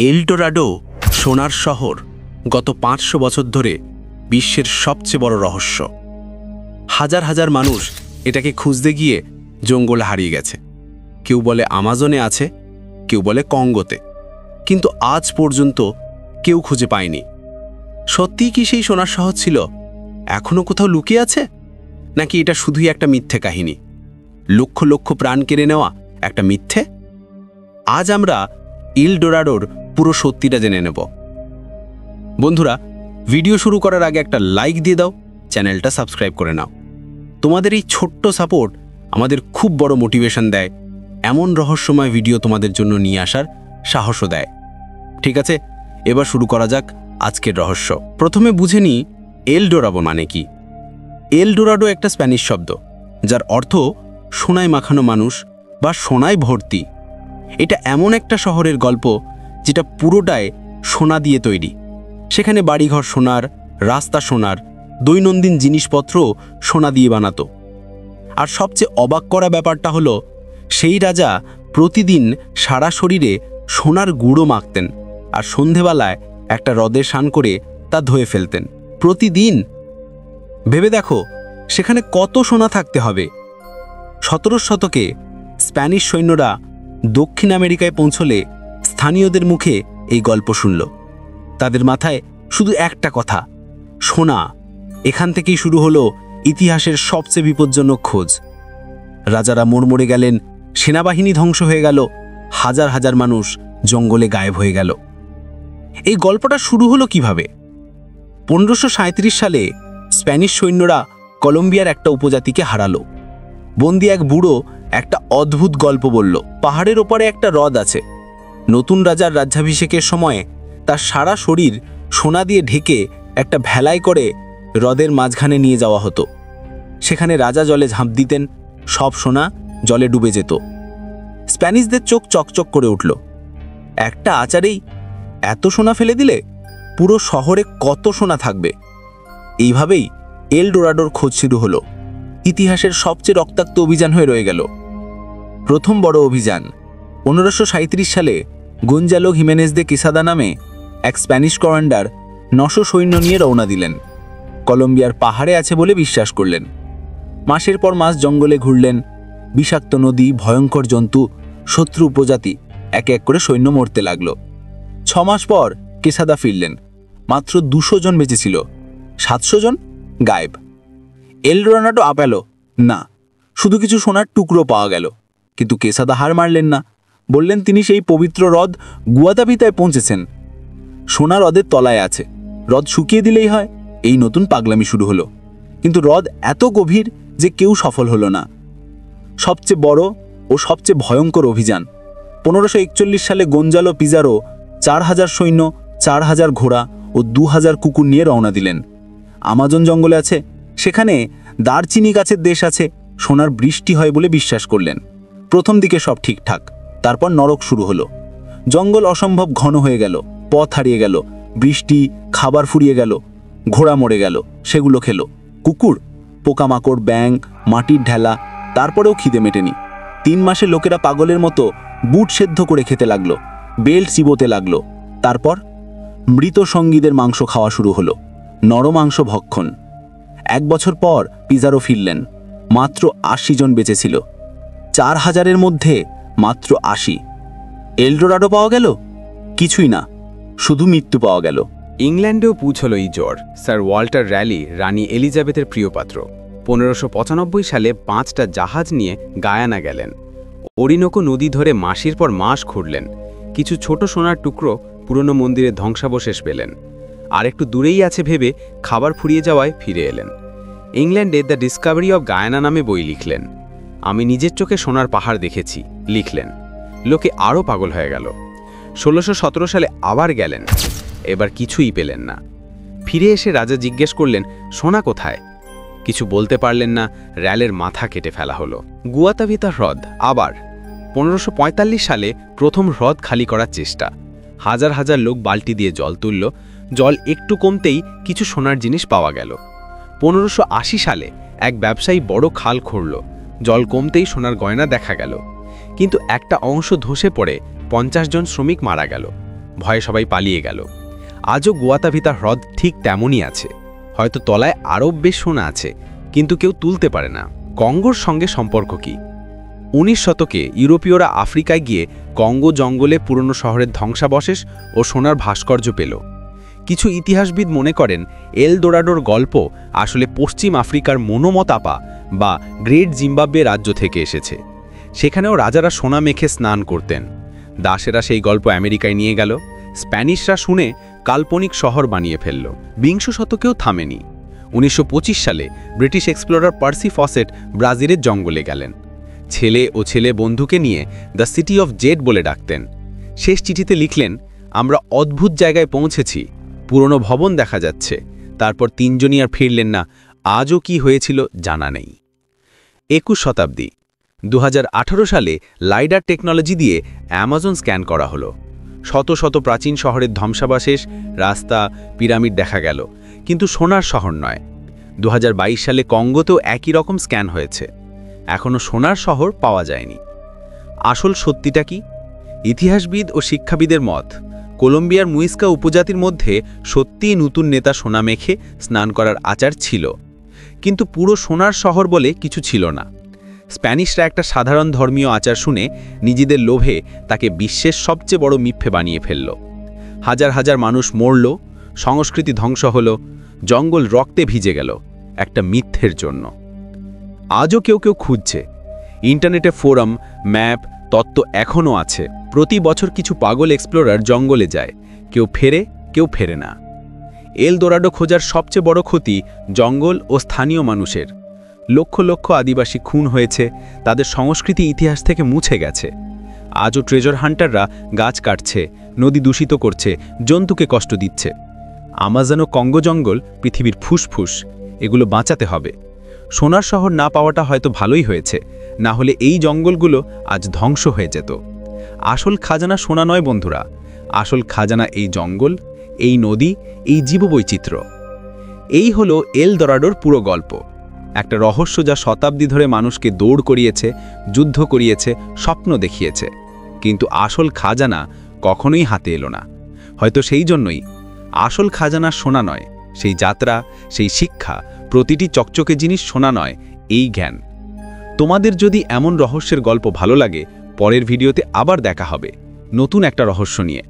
Eldorado সোনার শহর গত ৫০০ বছর ধরে বিশ্বের সবচেয়ে বড় রহস্য। হাজার হাজার মানুষ এটাকে খুঁজতে গিয়ে জঙ্গলে হারিয়ে গেছে। কেউ বলে আমাজনে আছে, কেউ বলে কঙ্গোতে, কিন্তু আজ পর্যন্ত কেউ খুঁজে পায়নি। সত্যিই কি সেই সোনার শহর ছিল এখনো কোথাও লুকিয়ে আছে, নাকি এটা শুধুই একটা মিথ্যে কাহিনী, লক্ষ লক্ষ প্রাণ কেড়ে নেওয়া একটা মিথ্যে? আজ আমরা এলডোরাডোর পুরো সত্যিটা জেনে নেব। বন্ধুরা, ভিডিও শুরু করার আগে একটা লাইক দিয়ে দাও, চ্যানেলটা সাবস্ক্রাইব করে নাও। তোমাদের এই ছোট্ট সাপোর্ট আমাদের খুব বড় মোটিভেশন দেয়, এমন রহস্যময় ভিডিও তোমাদের জন্য নিয়ে আসার সাহসও দেয়। ঠিক আছে, এবার শুরু করা যাক আজকের রহস্য। প্রথমে বুঝে নিই এলডোরাডো মানে কি। এলডোরাডো একটা স্প্যানিশ শব্দ, যার অর্থ সোনায় মাখানো মানুষ বা সোনায় ভর্তি। এটা এমন একটা শহরের গল্প যেটা পুরোটাই সোনা দিয়ে তৈরি। সেখানে বাড়িঘর সোনার, রাস্তা সোনার, দৈনন্দিন জিনিসপত্র সোনা দিয়ে বানাতো। আর সবচেয়ে অবাক করা ব্যাপারটা হলো, সেই রাজা প্রতিদিন সারা শরীরে সোনার গুঁড়ো মাখতেন আর সন্ধেবেলায় একটা হ্রদে স্নান করে তা ধুয়ে ফেলতেন। প্রতিদিন। ভেবে দেখো সেখানে কত সোনা থাকতে হবে। ১৭ শতকে স্প্যানিশ সৈন্যরা দক্ষিণ আমেরিকায় পৌঁছলে স্থানীয়দের মুখে এই গল্প শুনল। তাদের মাথায় শুধু একটা কথা, সোনা। এখান থেকেই শুরু হলো ইতিহাসের সবচেয়ে বিপজ্জনক খোঁজ। রাজারা মরে গেলেন, সেনাবাহিনী ধ্বংস হয়ে গেল, হাজার হাজার মানুষ জঙ্গলে গায়েব হয়ে গেল। এই গল্পটা শুরু হলো কিভাবে? ১৫৩৭ সালে স্প্যানিশ সৈন্যরা কলম্বিয়ার একটা উপজাতিকে হারালো। বন্দি এক বুড়ো একটা অদ্ভুত গল্প বলল। পাহাড়ের ওপারে একটা হ্রদ আছে। নতুন রাজার রাজ্যাভিষেকের সময় তার সারা শরীর সোনা দিয়ে ঢেকে একটা ভেলায় করে হ্রদের মাঝখানে নিয়ে যাওয়া হতো। সেখানে রাজা জলে ঝাঁপ দিতেন, সব সোনা জলে ডুবে যেত। স্প্যানিশদের চোখ চকচক করে উঠল। একটা আচারেই এত সোনা ফেলে দিলে পুরো শহরে কত সোনা থাকবে? এইভাবেই এলডোরাডোর খোঁজ শুরু হলো। ইতিহাসের সবচেয়ে রক্তাক্ত অভিযান হয়ে রয়ে গেল। প্রথম বড় অভিযান ১৫৩৭ সালে গঞ্জালো হিমেনেজ দে কিসাদা নামে এক স্প্যানিশ কমান্ডার ৯০০ সৈন্য নিয়ে রওনা দিলেন। কলম্বিয়ার পাহাড়ে আছে বলে বিশ্বাস করলেন। মাসের পর মাস জঙ্গলে ঘুরলেন। বিষাক্ত নদী, ভয়ঙ্কর জন্তু, শত্রু উপজাতি, একে এক করে সৈন্য মরতে লাগল। ৬ মাস পর কেসাদা ফিরলেন। মাত্র ২০০ জন বেঁচে ছিল, ৭০০ জন গায়েব। এলডোরাডো আপালো না, শুধু কিছু সোনার টুকরো পাওয়া গেল। কিন্তু কেসাদা হার মারলেন না। বললেন তিনি সেই পবিত্র হ্রদ গুয়াতাভিতায় পৌঁছেছেন। সোনা হ্রদের তলায় আছে, হ্রদ শুকিয়ে দিলেই হয়। এই নতুন পাগলামি শুরু হলো। কিন্তু হ্রদ এত গভীর যে কেউ সফল হলো না। সবচেয়ে বড় ও সবচেয়ে ভয়ঙ্কর অভিযান ১৫৪১ সালে গঞ্জালো পিজারো ৪,০০০ সৈন্য, ৪,০০০ ঘোড়া ও ২,০০০ কুকুর নিয়ে রওনা দিলেন। আমাজন জঙ্গলে আছে, সেখানে দারচিনি গাছের দেশ আছে, সোনার বৃষ্টি হয় বলে বিশ্বাস করলেন। প্রথম দিকে সব ঠিকঠাক, তারপর নরক শুরু হলো। জঙ্গল অসম্ভব ঘন হয়ে গেল, পথ হারিয়ে গেল, বৃষ্টি, খাবার ফুরিয়ে গেল, ঘোড়া মরে গেল, সেগুলো খেলো কুকুর, পোকামাকড়, ব্যাঙ, মাটির ঢেলা। তারপরেও খিদে মেটেনি। ৩ মাসে লোকেরা পাগলের মতো বুট সেদ্ধ করে খেতে লাগলো, বেল্ট চিবোতে লাগলো। তারপর মৃত সঙ্গীদের মাংস খাওয়া শুরু হলো, নরমাংস ভক্ষণ। ১ বছর পর পিজারো ফিরলেন। মাত্র ৮০ জন বেঁচে ছিল। ৪,০০০-এর মধ্যে মাত্র ৮০। এলডোরাডো পাওয়া গেল? কিছুই না, শুধু মৃত্যু পাওয়া গেল। ইংল্যান্ডেও পৌঁছল এই জ্বর। স্যার ওয়াল্টার র্যালি রানী এলিজাবেথের প্রিয়পাত্র ১৫৯৫ সালে ৫টা জাহাজ নিয়ে গায়ানা গেলেন। অরিনোকো নদী ধরে মাসের পর মাস ঘুরলেন। কিছু ছোট সোনার টুকরো পুরনো মন্দিরের ধ্বংসাবশেষ পেলেন। আর একটু দূরেই আছে ভেবে খাবার ফুরিয়ে যাওয়ায় ফিরে এলেন। ইংল্যান্ডে দ্য ডিসকভারি অব গায়ানা নামে বই লিখলেন। আমি নিজের চোখে সোনার পাহাড় দেখেছি লিখলেন। লোকে আরও পাগল হয়ে গেল। ১৬১৭ সালে আবার গেলেন। এবার কিছুই পেলেন না। ফিরে এসে রাজা জিজ্ঞেস করলেন, সোনা কোথায়? কিছু বলতে পারলেন না। র্যালের মাথা কেটে ফেলা হলো। গুয়াতাভিতা হ্রদ আবার ১৫৪৫ সালে প্রথম হ্রদ খালি করার চেষ্টা। হাজার হাজার লোক বালতি দিয়ে জল তুলল। জল একটু কমতেই কিছু সোনার জিনিস পাওয়া গেল। ১৫৮০ সালে এক ব্যবসায়ী বড় খাল খুঁড়ল। জল কমতেই সোনার গয়না দেখা গেল। কিন্তু একটা অংশ ধসে পড়ে ৫০ জন শ্রমিক মারা গেল। ভয়ে সবাই পালিয়ে গেল। আজও গুয়াতাভিতা হ্রদ ঠিক তেমনই আছে, হয়তো তলায় আরও বেশ সোনা আছে, কিন্তু কেউ তুলতে পারে না। কঙ্গোর সঙ্গে সম্পর্ক কি? 19 শতকে ইউরোপীয়রা আফ্রিকায় গিয়ে কঙ্গো জঙ্গলে পুরনো শহরের ধ্বংসাবশেষ ও সোনার ভাস্কর্য পেল। কিছু ইতিহাসবিদ মনে করেন এল দোরাডোর গল্প আসলে পশ্চিম আফ্রিকার মোনোমতাপা বা গ্রেট জিম্বাবুয়ে রাজ্য থেকে এসেছে। সেখানেও রাজারা সোনা মেখে স্নান করতেন। দাসেরা সেই গল্প আমেরিকায় নিয়ে গেল, স্প্যানিশরা শুনে কাল্পনিক শহর বানিয়ে ফেলল। বিংশ শতকেও থামেনি। 1925 সালে ব্রিটিশ এক্সপ্লোরার পার্সি ফসেট ব্রাজিলের জঙ্গলে গেলেন। ছেলে ও ছেলে বন্ধুকে নিয়ে দ্য সিটি অফ জেড বলে ডাকতেন। শেষ চিঠিতে লিখলেন, আমরা অদ্ভুত জায়গায় পৌঁছেছি, পুরনো ভবন দেখা যাচ্ছে। তারপর তিনজনই আর ফিরলেন না, আজও কি হয়েছিল জানা নেই। 21 শতাব্দী 2018 সালে লাইডার টেকনোলজি দিয়ে অ্যামাজন স্ক্যান করা হলো। শত শত প্রাচীন শহরের ধ্বংসাবশেষ, রাস্তা, পিরামিড দেখা গেল, কিন্তু সোনার শহর নয়। 2022 সালে কঙ্গোতেও একই রকম স্ক্যান হয়েছে, এখনও সোনার শহর পাওয়া যায়নি। আসল সত্যিটা কি? ইতিহাসবিদ ও শিক্ষাবিদের মত, কলম্বিয়ার মুইস্কা উপজাতির মধ্যে সত্যিই নতুন নেতা সোনা মেখে স্নান করার আচার ছিল, কিন্তু পুরো সোনার শহর বলে কিছু ছিল না। স্প্যানিশরা একটা সাধারণ ধর্মীয় আচার শুনে নিজেদের লোভে তাকে বিশ্বের সবচেয়ে বড় মিথ্যে বানিয়ে ফেলল। হাজার হাজার মানুষ মরল, সংস্কৃতি ধ্বংস হল, জঙ্গল রক্তে ভিজে গেল একটা মিথ্যের জন্য। আজও কেউ কেউ খুঁজছে। ইন্টারনেটে ফোরাম, ম্যাপ, তত্ত্ব এখনও আছে। প্রতি বছর কিছু পাগল এক্সপ্লোরার জঙ্গলে যায়, কেউ ফেরে, কেউ ফেরে না। এল দোরাডো খোঁজার সবচেয়ে বড় ক্ষতি জঙ্গল ও স্থানীয় মানুষের। লক্ষ লক্ষ আদিবাসী খুন হয়েছে, তাদের সংস্কৃতি ইতিহাস থেকে মুছে গেছে। আজও ট্রেজার হান্টাররা গাছ কাটছে, নদী দূষিত করছে, জন্তুকে কষ্ট দিচ্ছে। আমাজন ও কঙ্গো জঙ্গল পৃথিবীর ফুসফুস, এগুলো বাঁচাতে হবে। সোনার শহর না পাওয়াটা হয়তো ভালোই হয়েছে, না হলে এই জঙ্গলগুলো আজ ধ্বংস হয়ে যেত। আসল খাজানা সোনা নয় বন্ধুরা, আসল খাজানা এই জঙ্গল, এই নদী, এই জীববৈচিত্র্য। এই হলো এল দোরাডোর পুরো গল্প, একটা রহস্য যা শতাব্দী ধরে মানুষকে দৌড় করিয়েছে, যুদ্ধ করিয়েছে, স্বপ্ন দেখিয়েছে, কিন্তু আসল খাজানা কখনোই হাতে এলো না। হয়তো সেই জন্যই আসল খাজানা সোনা নয়, সেই যাত্রা, সেই শিক্ষা, প্রতিটি চকচকে জিনিস সোনা নয়, এই জ্ঞান। তোমাদের যদি এমন রহস্যের গল্প ভালো লাগে, পরের ভিডিওতে আবার দেখা হবে নতুন একটা রহস্য নিয়ে।